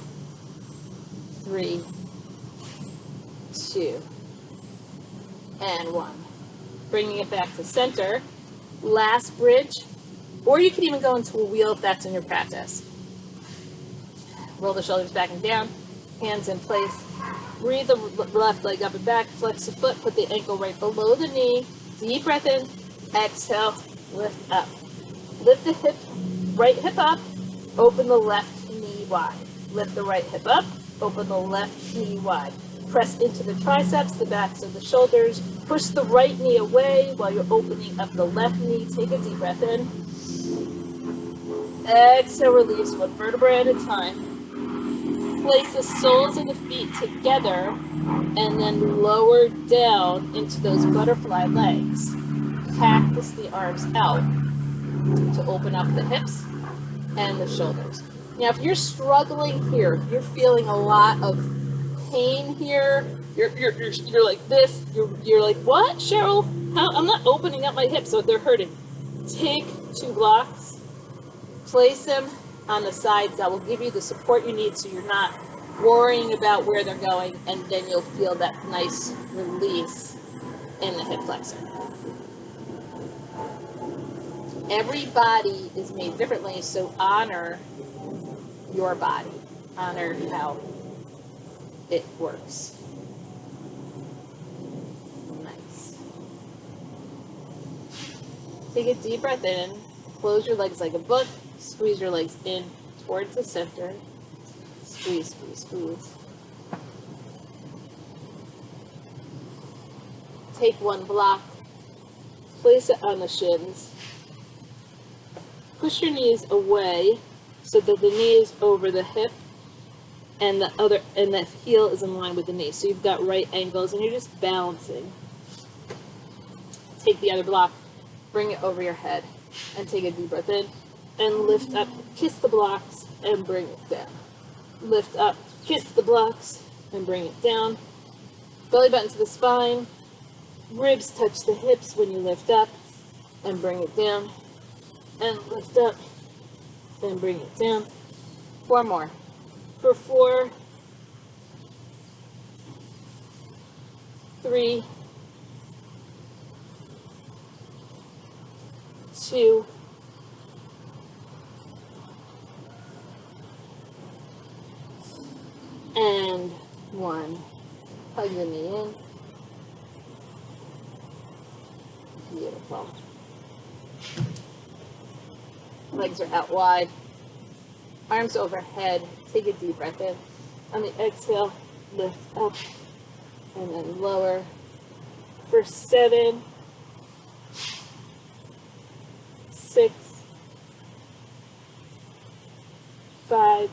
3, 2, and 1. Bringing it back to center. Last bridge, or you can even go into a wheel if that's in your practice. Roll the shoulders back and down, hands in place. Breathe the left leg up and back, flex the foot, put the ankle right below the knee. Deep breath in, exhale, lift up. Lift the right hip up, open the left knee wide. Lift the right hip up, open the left knee wide. Press into the triceps, the backs of the shoulders. Push the right knee away while you're opening up the left knee. Take a deep breath in. Exhale, release one vertebra at a time. Place the soles of the feet together and then lower down into those butterfly legs. Cactus the arms out to open up the hips and the shoulders. Now, if you're struggling here, if you're feeling a lot of pain here, you're like this, you're like, what, Cheryl? How? I'm not opening up my hips, so they're hurting. Take 2 blocks, place them on the sides. That will give you the support you need so you're not worrying about where they're going, and then you'll feel that nice release in the hip flexor. Every body is made differently, so honor your body. Honor how it works. Nice. Take a deep breath in. Close your legs like a book. Squeeze your legs in towards the center. Squeeze, squeeze, squeeze. Take 1 block. Place it on the shins. Push your knees away so that the knee is over the hip and the heel is in line with the knee. So you've got right angles and you're just balancing. Take the other block, bring it over your head, and take a deep breath in and lift up. Kiss the blocks and bring it down. Lift up, kiss the blocks and bring it down. Belly button to the spine. Ribs touch the hips when you lift up and bring it down. And lift up and bring it down. 4 more. For 4, 3, 2, and 1. Hug the knee in. Beautiful. Legs are out wide. Arms overhead. Take a deep breath in. On the exhale, lift up and then lower. For 7, 6, 5,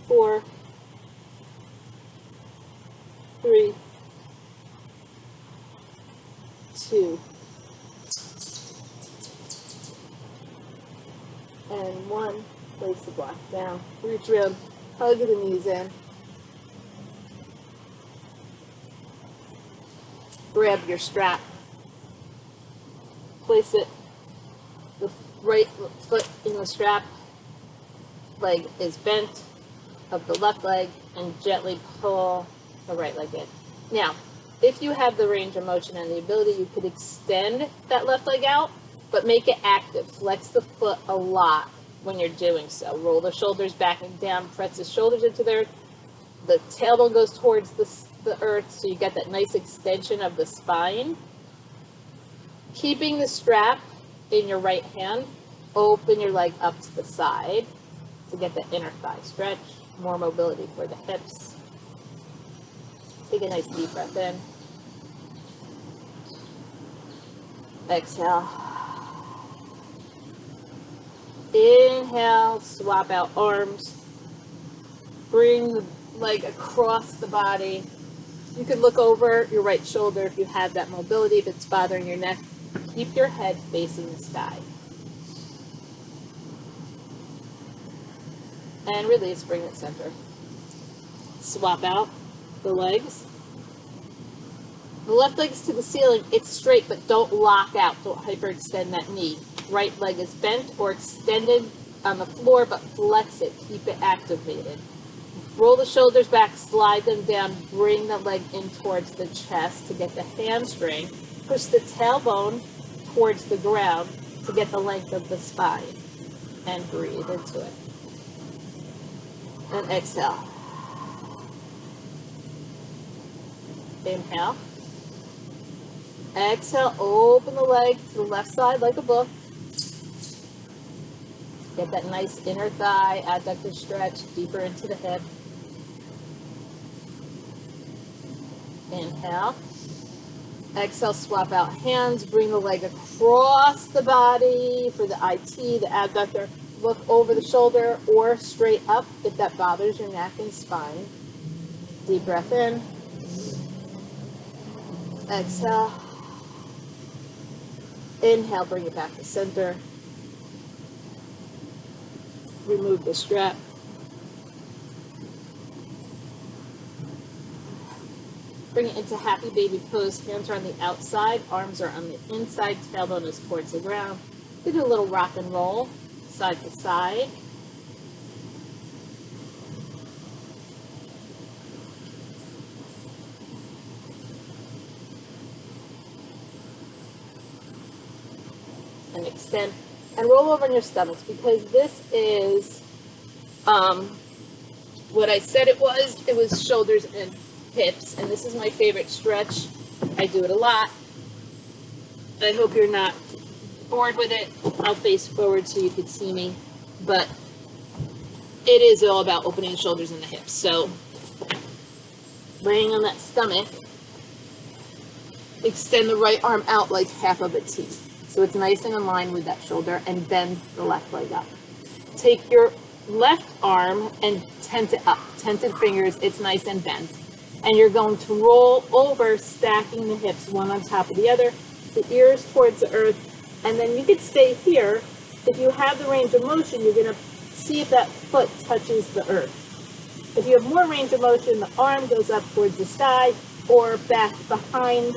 4, 3, 2, and 1. Place the block down. Reach around. Hug the knees in. Grab your strap. Place it, the right foot in the strap. Leg is bent of the left leg, and gently pull the right leg in. Now, if you have the range of motion and the ability, you could extend that left leg out, but make it active. Flex the foot a lot when you're doing so. Roll the shoulders back and down, press the shoulders into the earth. The tailbone goes towards the earth, so you get that nice extension of the spine. Keeping the strap in your right hand, open your leg up to the side to get the inner thigh stretch, more mobility for the hips. Take a nice deep breath in. Exhale. Inhale, swap out arms. Bring the leg across the body. You could look over your right shoulder if you have that mobility, if it's bothering your neck. Keep your head facing the sky. And release, bring it center. Swap out the legs. The left leg is to the ceiling. It's straight, but don't lock out. Don't hyperextend that knee. Right leg is bent or extended on the floor, but flex it. Keep it activated. Roll the shoulders back, slide them down, bring the leg in towards the chest to get the hamstring. Push the tailbone towards the ground to get the length of the spine. And breathe into it. And exhale. Inhale. Exhale, open the leg to the left side like a book. Get that nice inner thigh, adductor stretch deeper into the hip. Inhale. Exhale, swap out hands. Bring the leg across the body for the IT, the adductor. Look over the shoulder or straight up if that bothers your neck and spine. Deep breath in. Exhale. Inhale, bring it back to center. Remove the strap. Bring it into happy baby pose. Hands are on the outside, arms are on the inside, tailbone is towards the ground. You do a little rock and roll, side to side. And extend. And roll over on your stomachs, because this is what I said it was shoulders and hips, and this is my favorite stretch. I do it a lot. I hope you're not bored with it. I'll face forward so you can see me, but it is all about opening the shoulders and the hips. So laying on that stomach, extend the right arm out like half of a T. So it's nice and in line with that shoulder, and bend the left leg up. Take your left arm and tent it up. Tented fingers, it's nice and bent. And you're going to roll over, stacking the hips one on top of the other, the ears towards the earth, and then you could stay here. If you have the range of motion, you're going to see if that foot touches the earth. If you have more range of motion, the arm goes up towards the sky or back behind,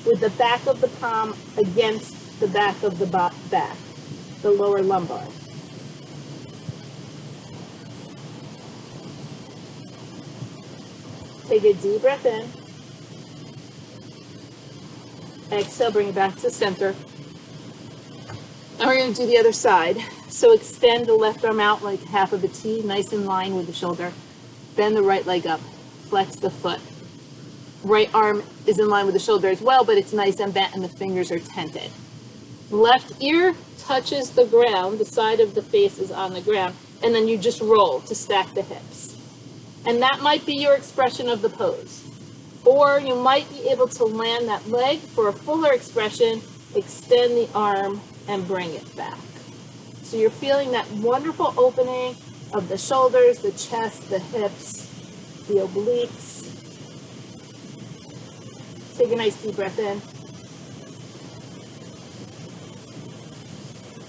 with the back of the palm against the back of the back, the lower lumbar. Take a deep breath in. Exhale, bring it back to center. And we're going to do the other side. So extend the left arm out like half of a T, nice in line with the shoulder. Bend the right leg up. Flex the foot. Right arm is in line with the shoulder as well, but it's nice and bent and the fingers are tented. Left ear touches the ground, the side of the face is on the ground, and then you just roll to stack the hips. And that might be your expression of the pose. Or you might be able to land that leg for a fuller expression, extend the arm, and bring it back. So you're feeling that wonderful opening of the shoulders, the chest, the hips, the obliques. Take a nice deep breath in.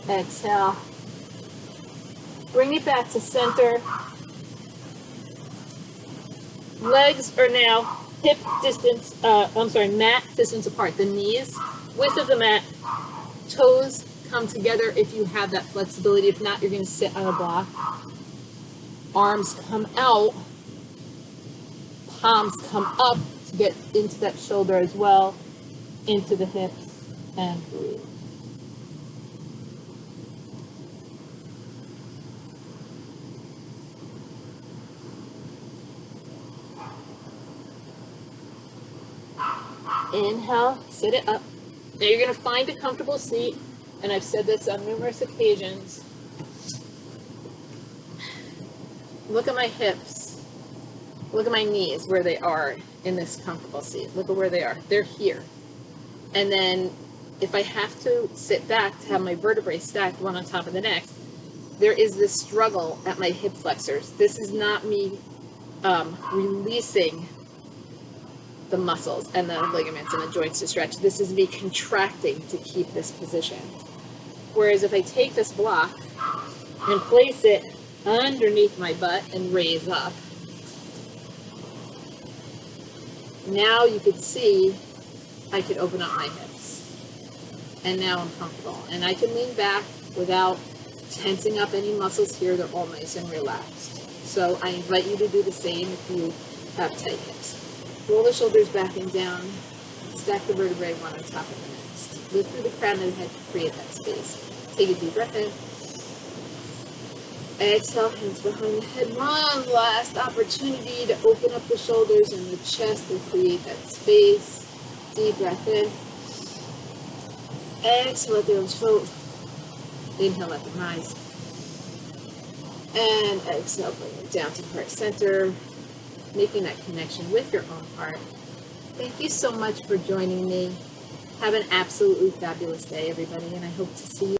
Exhale. Bring it back to center. Legs are now hip distance, mat distance apart. The knees, width of the mat, toes come together if you have that flexibility. If not, you're going to sit on a block. Arms come out. Palms come up to get into that shoulder as well, into the hips, and breathe. Inhale, sit it up. Now you're going to find a comfortable seat, and I've said this on numerous occasions. Look at my hips. Look at my knees, where they are in this comfortable seat. Look at where they are. They're here. And then if I have to sit back to have my vertebrae stacked one on top of the next, there is this struggle at my hip flexors. This is not me releasing the muscles and the ligaments and the joints to stretch. This is me contracting to keep this position. Whereas if I take this block and place it underneath my butt and raise up, now you could see I could open up my hips. And now I'm comfortable. And I can lean back without tensing up any muscles here. They're all nice and relaxed. So I invite you to do the same if you have tight hips. Roll the shoulders back and down. Stack the vertebrae one on top of the next. Lift through the crown of the head to create that space. Take a deep breath in. Exhale, hands behind the head. One last opportunity to open up the shoulders and the chest and create that space. Deep breath in. Exhale, let the arms float. Inhale, let them rise. And exhale, bring it down to heart center, making that connection with your own heart. Thank you so much for joining me. Have an absolutely fabulous day, everybody, and I hope to see you